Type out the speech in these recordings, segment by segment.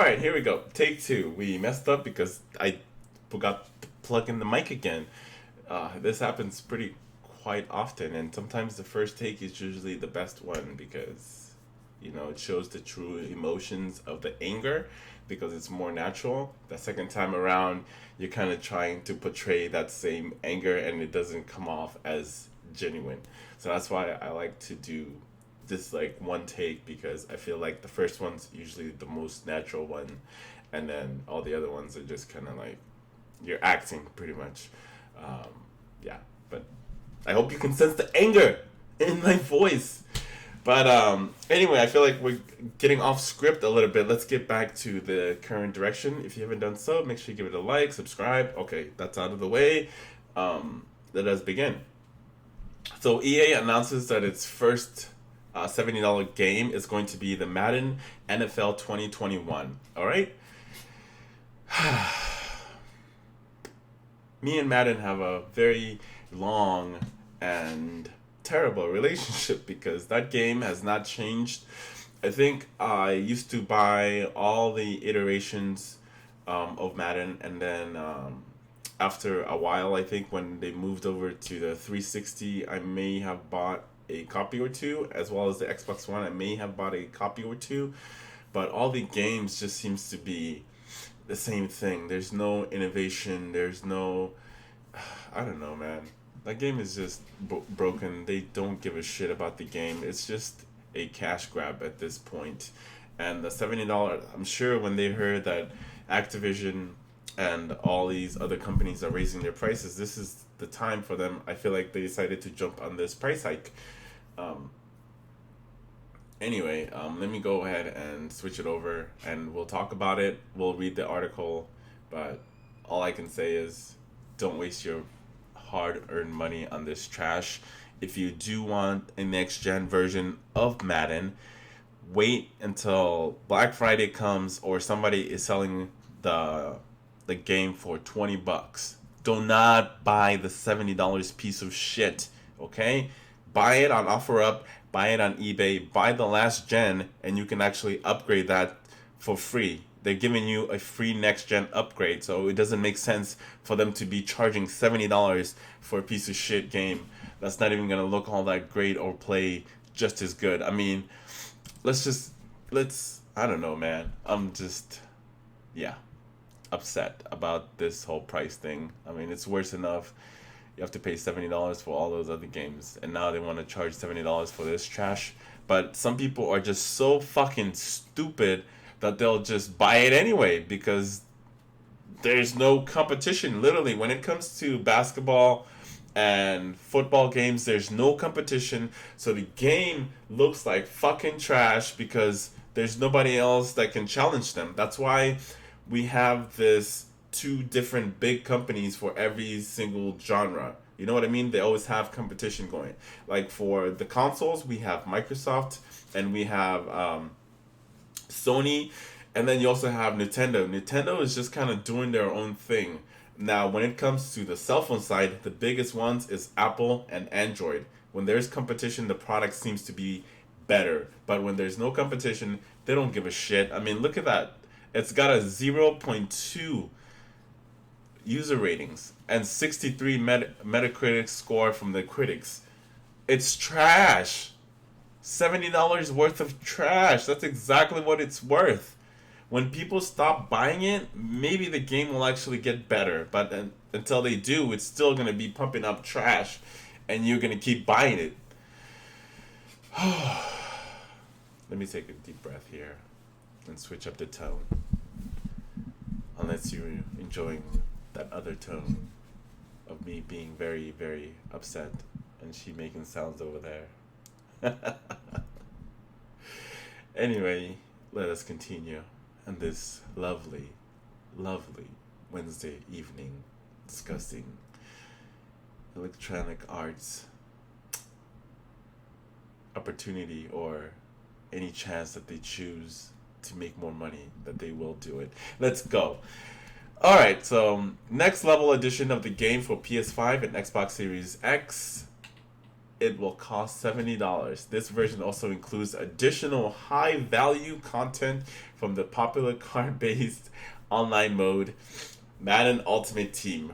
Alright, here we go. Take two. We messed up because I forgot to plug in the mic again. This happens pretty quite often, and sometimes the first take is usually the best one because, it shows the true emotions of the anger because it's more natural. The second time around, you're kind of trying to portray that same anger and it doesn't come off as genuine. So that's why I like to do this like one take because I feel like the first one's usually the most natural one, and then all the other ones are just kind of like you're acting pretty much. Um, yeah, but I hope you can sense the anger in my voice. But anyway, I feel like we're getting off script a little bit. Let's get back to the current direction. If you haven't done so, make sure you give it a like, subscribe. Okay, that's out of the way. Let us begin. So EA announces that its first $70 game is going to be the Madden NFL 2021. All right. Me and Madden have a very long and terrible relationship because that game has not changed. I think I used to buy all the iterations of Madden, and then after a while, I think when they moved over to the 360, I may have bought a copy or two, as well as the Xbox One. I may have bought a copy or two, but all the games just seems to be the same thing. There's no innovation. There's no, I don't know, man. That game is just broken. They don't give a shit about the game. It's just a cash grab at this point. And the $70, I'm sure when they heard that Activision and all these other companies are raising their prices, this is the time for them. I feel like they decided to jump on this price hike. Um, anyway, let me go ahead and switch it over and we'll talk about it. We'll read the article, but all I can say is don't waste your hard earned money on this trash. If you do want a next gen version of Madden, wait until Black Friday comes or somebody is selling the game for $20. Do not buy the $70 piece of shit, okay? Buy it on OfferUp, buy it on eBay, buy the last gen, and you can actually upgrade that for free. They're giving you a free next gen upgrade, so it doesn't make sense for them to be charging $70 for a piece of shit game that's not even gonna look all that great or play just as good. I mean, let's I don't know, man. I'm just yeah, upset about this whole price thing. I mean, it's worse enough. You have to pay $70 for all those other games, and now they want to charge $70 for this trash. But some people are just so fucking stupid that they'll just buy it anyway because there's no competition. Literally, when it comes to basketball and football games, there's no competition. So the game looks like fucking trash because there's nobody else that can challenge them. That's why we have this two different big companies for every single genre. You know what I mean? They always have competition going. Like for the consoles, we have Microsoft and we have Sony, and then you also have Nintendo. Nintendo is just kind of doing their own thing. Now, when it comes to the cell phone side, the biggest ones is Apple and Android. When there's competition, the product seems to be better. But when there's no competition, they don't give a shit. I mean, look at that. It's got a zero point 0.2 user ratings and 63 Metacritic score from the critics. It's trash. $70 worth of trash. That's exactly what it's worth. When people stop buying it, maybe the game will actually get better. But until they do, it's still going to be pumping up trash and you're going to keep buying it. Let me take a deep breath here and switch up the tone. Unless you're enjoying that other tone of me being very, very upset and she making sounds over there. Anyway, let us continue on this lovely, lovely Wednesday evening discussing Electronic Arts opportunity or any chance that they choose to make more money that they will do it. Let's go. Alright, so next level edition of the game for PS5 and Xbox Series X it will cost $70. This version also includes additional high value content from the popular card based online mode, Madden Ultimate Team.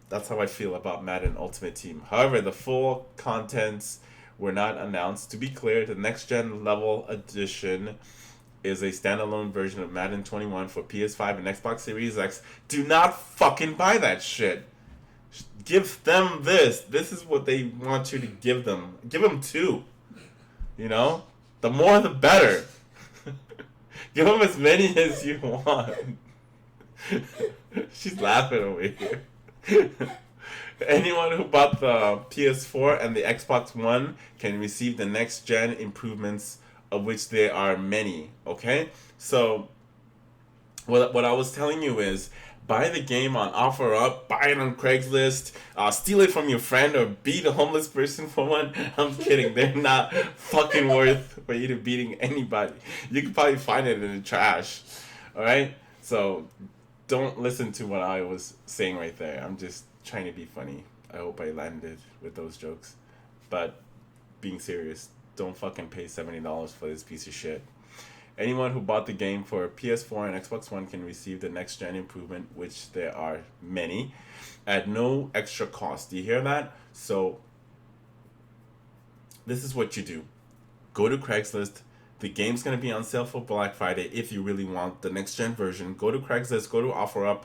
That's how I feel about Madden Ultimate Team. However, the full contents were not announced. To be clear, the next gen level edition is a standalone version of Madden 21 for PS5 and Xbox Series X. Do not fucking buy that shit. Give them this. This is what they want you to give them. Give them two. You know? The more the better. Give them as many as you want. She's laughing over here. Anyone who bought the PS4 and the Xbox One can receive the next gen improvements, of which there are many. Okay? So, what I was telling you is, buy the game on OfferUp, buy it on Craigslist, steal it from your friend, or beat a homeless person for one. I'm kidding. They're not fucking worth for you to beating anybody. You could probably find it in the trash. Alright? So, don't listen to what I was saying right there. I'm just trying to be funny. I hope I landed with those jokes. But, being serious, don't fucking pay $70 for this piece of shit. Anyone who bought the game for PS4 and Xbox One can receive the next gen improvement, which there are many, at no extra cost. Do you hear that? So, this is what you do. Go to Craigslist. The game's going to be on sale for Black Friday if you really want the next gen version. Go to Craigslist, go to OfferUp,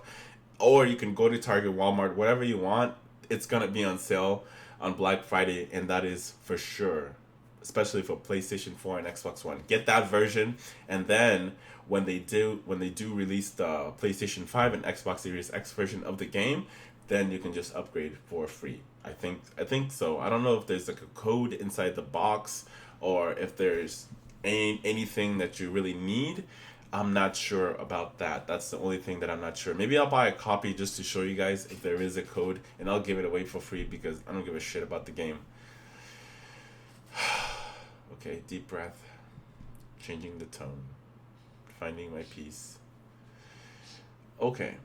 or you can go to Target, Walmart, whatever you want. It's going to be on sale on Black Friday, and that is for sure. Especially for PlayStation 4 and Xbox One. Get that version, and then when they do release the PlayStation 5 and Xbox Series X version of the game, then you can just upgrade for free. I think so. I don't know if there's like a code inside the box or if there's anything that you really need. I'm not sure about that. That's the only thing that I'm not sure. Maybe I'll buy a copy just to show you guys if there is a code, and I'll give it away for free because I don't give a shit about the game. Okay, deep breath. Changing the tone. Finding my peace. Okay.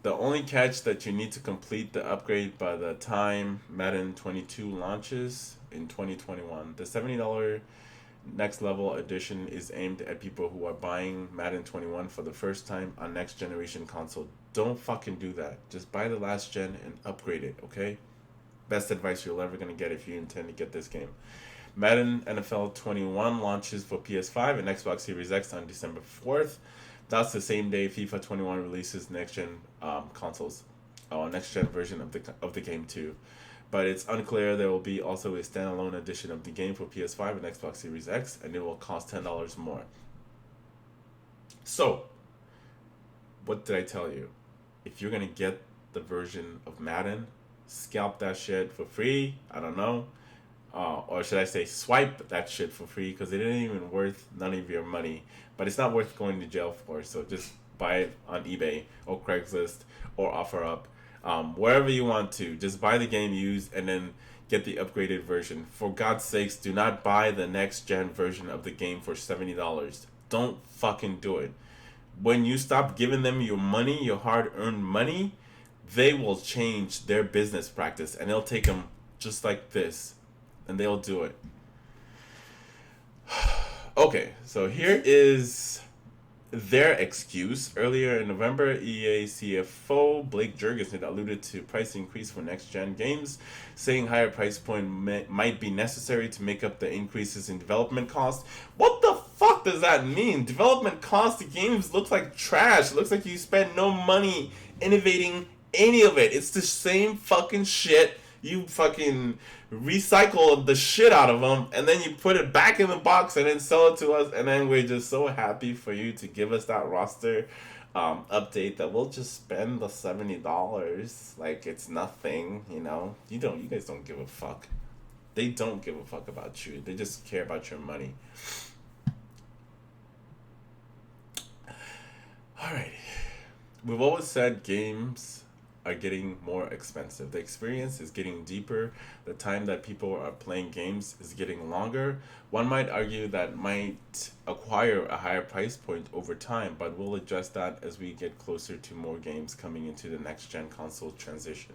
The only catch that you need to complete the upgrade by the time Madden 22 launches in 2021. The $70 Next Level edition is aimed at people who are buying Madden 21 for the first time on next generation console. Don't fucking do that. Just buy the last gen and upgrade it, okay? Best advice you're ever going to get if you intend to get this game. Madden NFL 21 launches for PS5 and Xbox Series X on December 4th. That's the same day FIFA 21 releases next-gen consoles, or next-gen version of the game too. But it's unclear there will be also a standalone edition of the game for PS5 and Xbox Series X, and it will cost $10 more. So, what did I tell you? If you're going to get the version of Madden, scalp that shit for free. I don't know. Or should I say swipe that shit for free because it ain't even worth none of your money. But it's not worth going to jail for, so just buy it on eBay or Craigslist or OfferUp. Wherever you want to. Just buy the game used and then get the upgraded version. For God's sakes, do not buy the next gen version of the game for $70. Don't fucking do it. When you stop giving them your money, your hard-earned money, they will change their business practice and they'll take them just like this. And they'll do it. Okay, so here is their excuse. Earlier in November, EA CFO Blake Jurgensen alluded to price increase for next-gen games, saying higher price point might be necessary to make up the increases in development costs. What the fuck does that mean? Development costs, the games looks like trash. It looks like you spend no money innovating any of it. It's the same fucking shit. You fucking recycle the shit out of them, and then you put it back in the box and then sell it to us, and then we're just so happy for you to give us that roster update that we'll just spend the $70 like it's nothing, you know? You guys don't give a fuck. They don't give a fuck about you. They just care about your money. Alrighty. We've always said games are getting more expensive. The experience is getting deeper. The time that people are playing games is getting longer. One might argue that might acquire a higher price point over time, but we'll address that as we get closer to more games coming into the next gen console transition.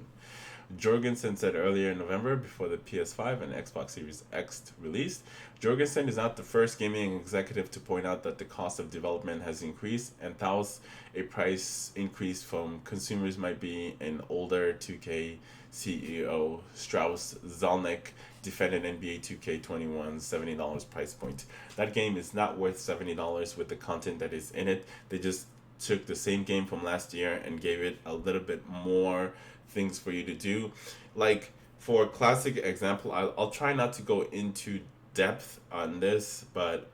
Jorgensen said earlier in November, before the PS5 and Xbox Series X released, Jorgensen is not the first gaming executive to point out that the cost of development has increased, and thus a price increase from consumers might be an older 2K CEO Strauss Zelnick defended NBA 2K21's $70 price point. That game is not worth $70 with the content that is in it. They just took the same game from last year and gave it a little bit more things for you to do. Like, for a classic example, I'll try not to go into depth on this, but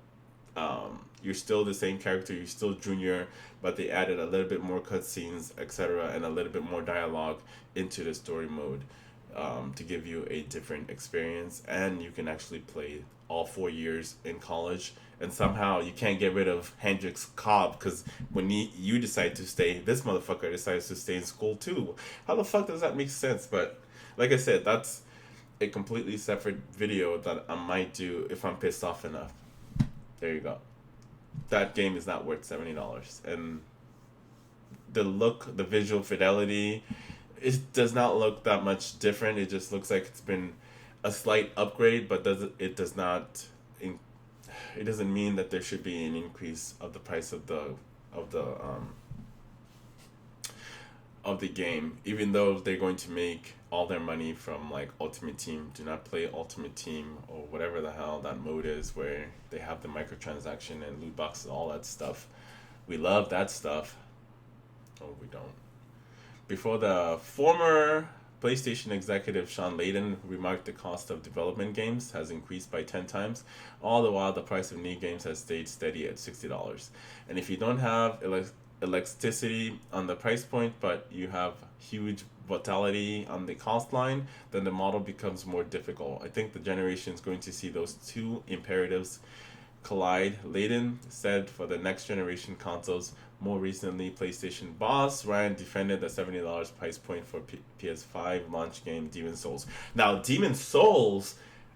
you're still the same character, you're still Junior, but they added a little bit more cutscenes, etc., and a little bit more dialogue into the story mode to give you a different experience. And you can actually play all 4 years in college. And somehow you can't get rid of Hendrix Cobb because when you decide to stay, this motherfucker decides to stay in school too. How the fuck does that make sense? But like I said, that's a completely separate video that I might do if I'm pissed off enough. There you go. That game is not worth $70, and the look, the visual fidelity, it does not look that much different. It just looks like it's been a slight upgrade, but does not. It doesn't mean that there should be an increase of the price of the um, of the game, even though they're going to make all their money from like Ultimate Team. Do not play Ultimate Team or whatever the hell that mode is where they have the microtransaction and loot boxes, all that stuff. We love that stuff. Oh, we don't. Before the former PlayStation executive Sean Layden remarked the cost of development games has increased by 10 times, all the while the price of new games has stayed steady at $60. And if you don't have elasticity on the price point, but you have huge volatility on the cost line, then the model becomes more difficult. I think the generation is going to see those two imperatives collide. Layden said for the next generation consoles. More recently, PlayStation boss Ryan defended the $70 price point for PS5 launch game Demon's Souls. Now, Demon's Souls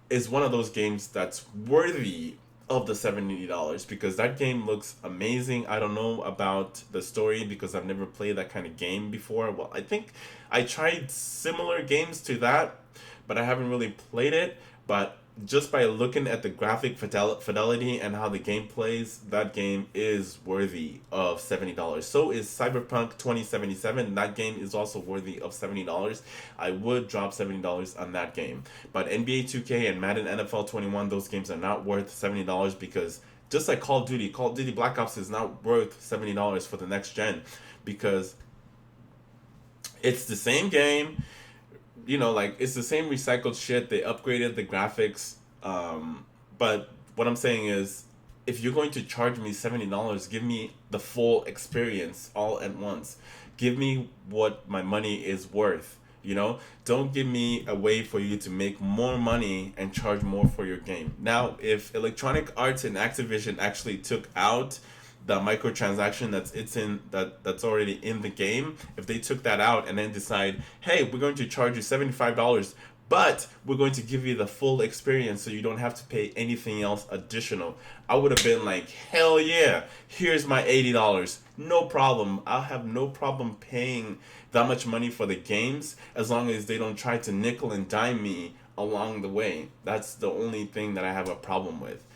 is one of those games that's worthy of the $70 because that game looks amazing. I don't know about the story because I've never played that kind of game before. Well, I think I tried similar games to that, but I haven't really played it. But just by looking at the graphic fidelity and how the game plays, that game is worthy of $70. So is Cyberpunk 2077. That game is also worthy of $70. I would drop $70 on that game. But NBA 2K and Madden NFL 21, those games are not worth $70 because just like Call of Duty Black Ops is not worth $70 for the next gen because it's the same game. You know, like, it's the same recycled shit. They upgraded the graphics. But what I'm saying is, if you're going to charge me $70, give me the full experience all at once. Give me what my money is worth. You know, don't give me a way for you to make more money and charge more for your game. Now, if Electronic Arts and Activision actually took out the microtransaction that's already in the game, if they took that out and then decide, hey, we're going to charge you $75, but we're going to give you the full experience so you don't have to pay anything else additional, I would have been like, hell yeah, here's my $80. No problem. I'll have no problem paying that much money for the games as long as they don't try to nickel and dime me along the way. That's the only thing that I have a problem with.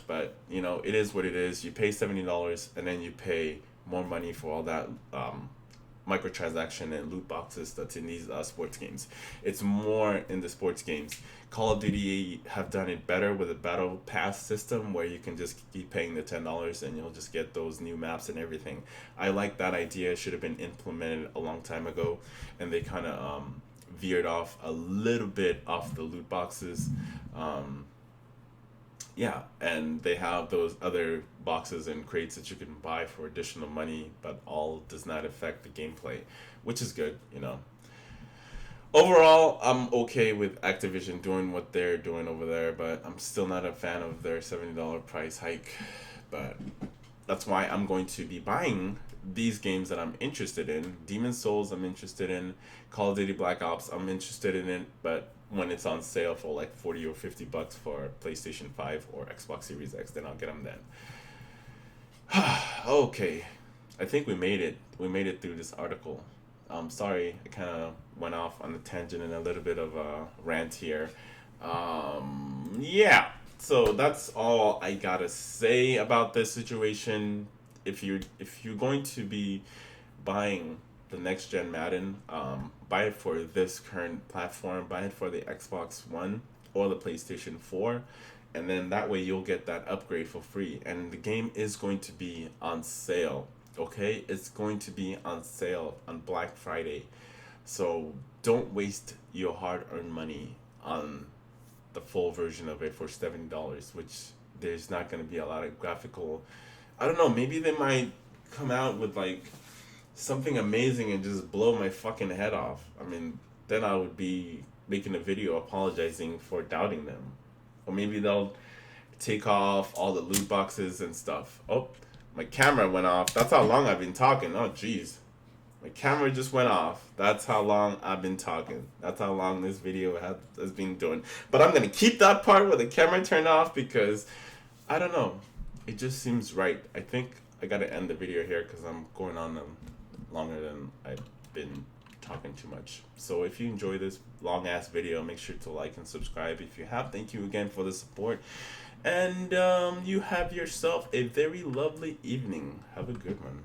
But, you know, it is what it is. You pay $70 and then you pay more money for all that microtransaction and loot boxes that's in these sports games. It's more in the sports games. Call of Duty have done it better with a battle pass system where you can just keep paying the $10 and you'll just get those new maps and everything. I like that idea. It should have been implemented a long time ago, and they kind of veered off a little bit off the loot boxes. Yeah, and they have those other boxes and crates that you can buy for additional money, but all does not affect the gameplay, which is good, you know. Overall, I'm okay with Activision doing what they're doing over there, but I'm still not a fan of their $70 price hike. But that's why I'm going to be buying these games that I'm interested in. Demon's Souls, I'm interested in. Call of Duty Black Ops, I'm interested in it, but when it's on sale for like 40 or $50 for PlayStation 5 or Xbox Series X, then I'll get them then. Okay, I think we made it. We made it through this article. Sorry, I kind of went off on a tangent and a little bit of a rant here. Yeah, so that's all I gotta say about this situation. If you're going to be buying the next gen Madden, buy it for this current platform. Buy it for the Xbox One or the PlayStation 4, and then that way you'll get that upgrade for free. And the game is going to be on sale. Okay, it's going to be on sale on Black Friday, so don't waste your hard-earned money on the full version of it for $70, which there's not going to be a lot of graphical. I don't know. Maybe they might come out with like something amazing and just blow my fucking head off. I mean, then I would be making a video apologizing for doubting them. Or maybe they'll take off all the loot boxes and stuff. Oh, my camera went off. That's how long I've been talking. Oh, jeez. My camera just went off. That's how long I've been talking. That's how long this video has been doing. But I'm going to keep that part where the camera turned off because, I don't know. It just seems right. I think I got to end the video here because I'm going on longer than I've been talking too much. So if you enjoy this long ass video, make sure to like and subscribe. If you have, thank you again for the support. And you have yourself a very lovely evening. Have a good one.